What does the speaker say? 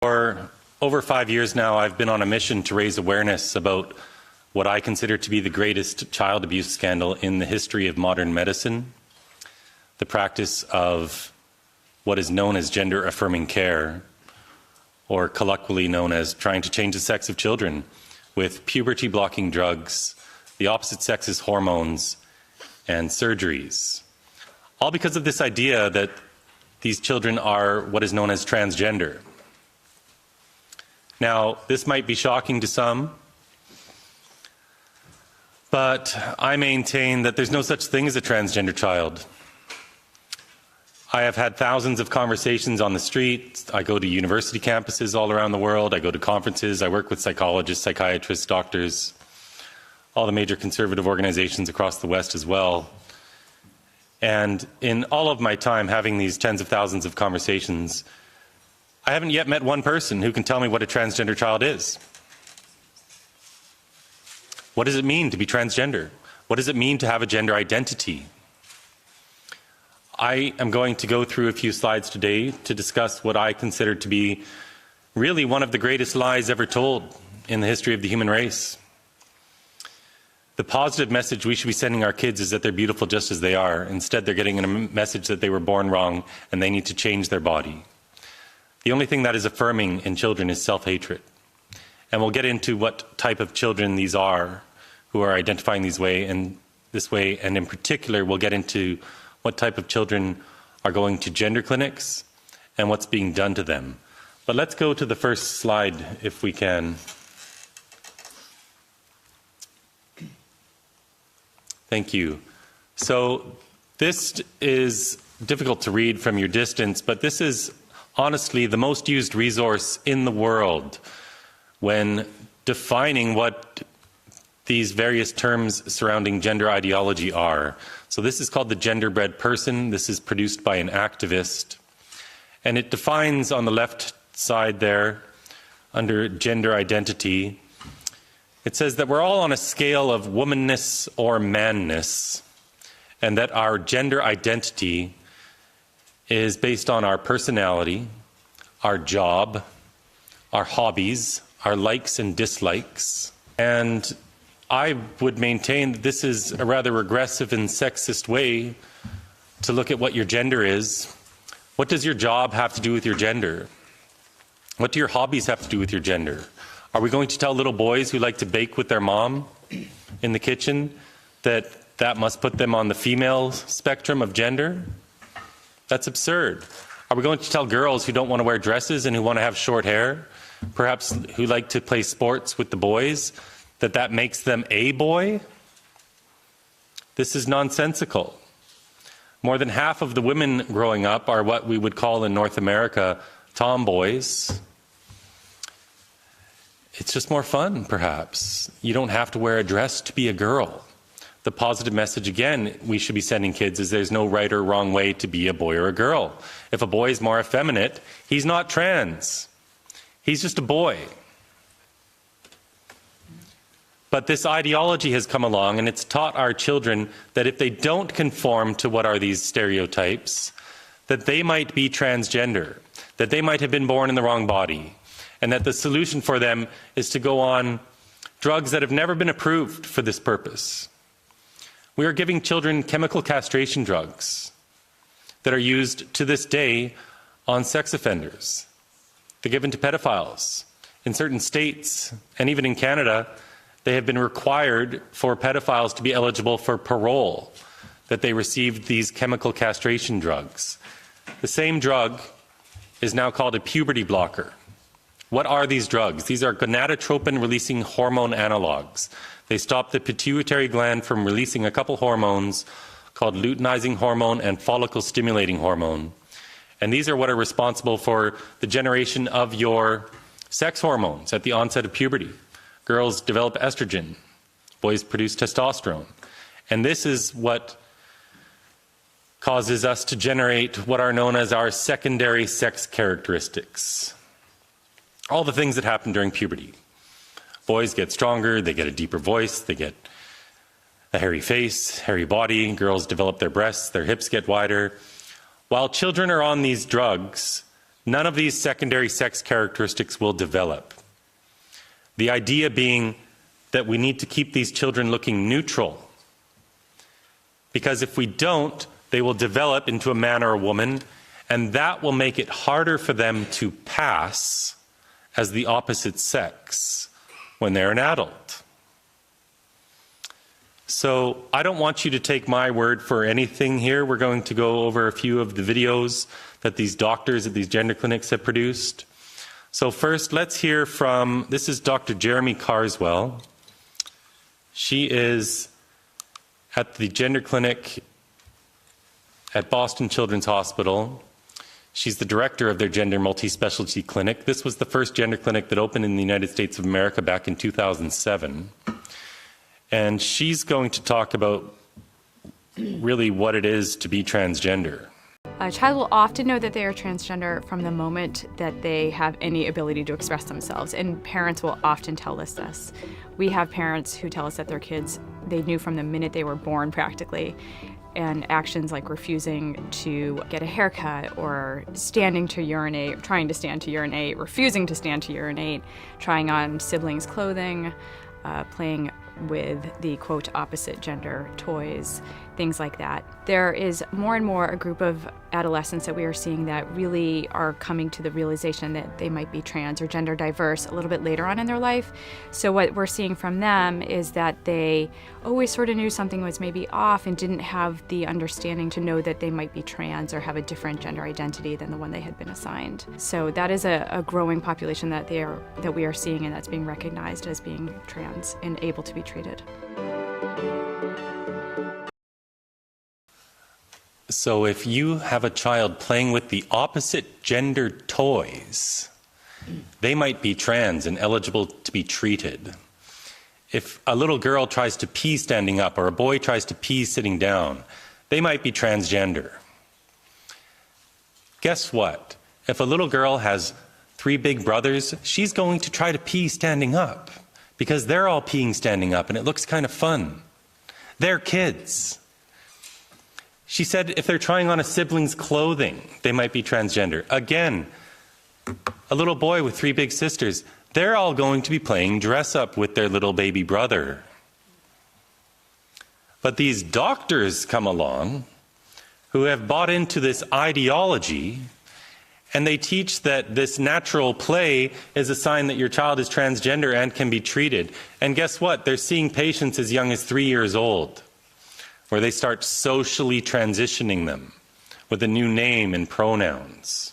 For over 5 years now, I've been on a mission to raise awareness about what I consider to be the greatest child abuse scandal in the history of modern medicine, the practice of what is known as gender-affirming care, or colloquially known as trying to change the sex of children with puberty-blocking drugs, the opposite sex's hormones, and surgeries. All because of this idea that these children are what is known as transgender. Now, this might be shocking to some, but I maintain that there's no such thing as a transgender child. I have had thousands of conversations on the street. I go to university campuses all around the world. I go to conferences. I work with psychologists, psychiatrists, doctors, all the major conservative organizations across the West as well. And in all of my time having these tens of thousands of conversations, I haven't yet met one person who can tell me what a transgender child is. What does it mean to be transgender? What does it mean to have a gender identity? I am going to go through a few slides today to discuss what I consider to be really one of the greatest lies ever told in the history of the human race. The positive message we should be sending our kids is that they're beautiful just as they are. Instead, they're getting a message that they were born wrong and they need to change their body. The only thing that is affirming in children is self-hatred. And we'll get into what type of children these are who are identifying this way, and in particular, we'll get into what type of children are going to gender clinics and what's being done to them. But let's go to the first slide if we can. Thank you. So this is difficult to read from your distance, but this is honestly the most used resource in the world when defining what these various terms surrounding gender ideology are. So this is called the Genderbread Person. This is produced by an activist. And it defines on the left side there, under gender identity, it says that we're all on a scale of womanness or manness, and that our gender identity is based on our personality, our job, our hobbies, our likes and dislikes. And I would maintain that this is a rather regressive and sexist way to look at what your gender is. What does your job have to do with your gender? What do your hobbies have to do with your gender? Are we going to tell little boys who like to bake with their mom in the kitchen that that must put them on the female spectrum of gender? That's absurd. Are we going to tell girls who don't want to wear dresses and who want to have short hair, perhaps who like to play sports with the boys, that that makes them a boy? This is nonsensical. More than half of the women growing up are what we would call in North America tomboys. It's just more fun, perhaps. You don't have to wear a dress to be a girl. The positive message, again, we should be sending kids is there's no right or wrong way to be a boy or a girl. If a boy is more effeminate, he's not trans. He's just a boy. But this ideology has come along and it's taught our children that if they don't conform to what are these stereotypes, that they might be transgender, that they might have been born in the wrong body, and that the solution for them is to go on drugs that have never been approved for this purpose. We are giving children chemical castration drugs that are used to this day on sex offenders. They're given to pedophiles. In certain states, and even in Canada, they have been required for pedophiles to be eligible for parole, that they received these chemical castration drugs. The same drug is now called a puberty blocker. What are these drugs? These are gonadotropin-releasing hormone analogs. They stop the pituitary gland from releasing a couple hormones called luteinizing hormone and follicle-stimulating hormone. And these are what are responsible for the generation of your sex hormones at the onset of puberty. Girls develop estrogen. Boys produce testosterone. And this is what causes us to generate what are known as our secondary sex characteristics. All the things that happen during puberty. Boys get stronger, they get a deeper voice, they get a hairy face, hairy body. Girls develop their breasts, their hips get wider. While children are on these drugs, none of these secondary sex characteristics will develop. The idea being that we need to keep these children looking neutral, because if we don't, they will develop into a man or a woman, and that will make it harder for them to pass as the opposite sex when they're an adult. So I don't want you to take my word for anything here. We're going to go over a few of the videos that these doctors at these gender clinics have produced. So first, let's hear from, this is Dr. Jeremy Carswell. She is at the gender clinic at Boston Children's Hospital. She's the director of their gender multi-specialty clinic. This was the first gender clinic that opened in the United States of America back in 2007. And she's going to talk about really what it is to be transgender. A child will often know that they are transgender from the moment that they have any ability to express themselves, and parents will often tell us this. We have parents who tell us that their kids, they knew from the minute they were born practically, and actions like refusing to get a haircut or standing to urinate, trying to stand to urinate, refusing to stand to urinate, trying on siblings' clothing, playing with the quote opposite gender toys, things like that. There is more and more a group of adolescents that we are seeing that really are coming to the realization that they might be trans or gender diverse a little bit later on in their life. So what we're seeing from them is that they always sort of knew something was maybe off and didn't have the understanding to know that they might be trans or have a different gender identity than the one they had been assigned. So that is a growing population that we are seeing, and that's being recognized as being trans and able to be treated. So if you have a child playing with the opposite gender toys, they might be trans and eligible to be treated. If a little girl tries to pee standing up or a boy tries to pee sitting down, they might be transgender. Guess what? If a little girl has 3 big brothers, she's going to try to pee standing up because they're all peeing standing up and it looks kind of fun. They're kids. She said if they're trying on a sibling's clothing, they might be transgender. Again, a little boy with 3 big sisters, they're all going to be playing dress up with their little baby brother. But these doctors come along who have bought into this ideology, and they teach that this natural play is a sign that your child is transgender and can be treated. And guess what? They're seeing patients as young as 3 years old, where they start socially transitioning them with a new name and pronouns.